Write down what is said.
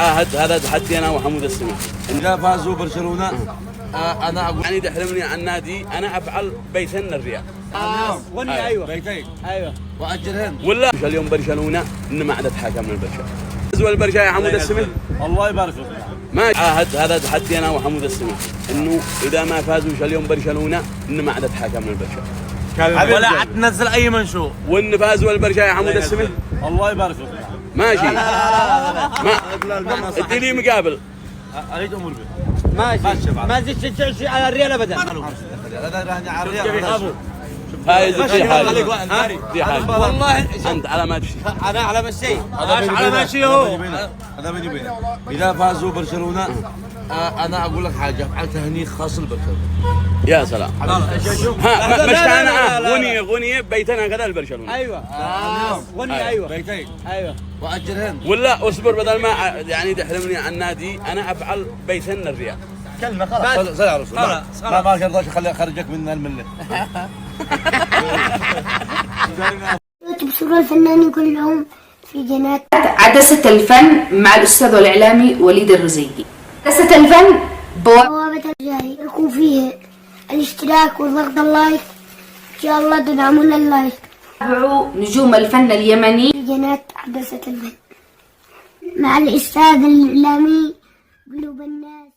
هذا تحدي انا وحمود السمح. اذا فازوا برشلونه انا اقول يعني تحرمني عن نادي انا افعل بيتين الرياض. غني ايوه بيتين ايوه واجرهن ولا اليوم برشلونه ان ما عاد اتحاكم من البرشا. فازوا البرشا يا حمود السمح. الله يبارك فيك. ما هذا تحدي انا وحمود السمح انه اذا ما فازوا اليوم برشلونه ان ما عاد اتحاكم من البرشا. ولا عاد تنزل اي منشور. وان فازوا البرشا يا حمود السمح. الله يبارك فيك. ماشي. ما ادي لي مقابل. اريد امور بك. ماشي ما زدت شيء على الريال ابدا. هذا راني على الرياض. هاي دي حاجه. دي حاجه. والله انت على ما تشي. انا على مشي. على مشي هو. هذا بيني وبينك. اذا فازوا برشلونه انا اقول لك حاجه افعل تهنيك خاص لبرشلونه. يا سلام. ها مش انا غني بيتنا كذا البرشلونه. ايوه غني ايوه بيتين ايوه واجرهن ولا اصبر بدل ما يعني تحرمني عن نادي انا افعل بيتين الرياض. كلمه خلاص صل يا رسول الله. ما ترضاش اخلي اخرجك من المله. تبصروا الفنانين كلهم في جنات. عدسة الفن مع الأستاذ والإعلامي وليد الرزيقي. عدسة الفن بوابة الجاي يكون فيه الاشتراك وضغط اللايك. إن شاء الله تدعمونا اللايك. تابعوا نجوم الفن اليمني في جنات عدسة الفن مع الأستاذ الإعلامي قلوب الناس.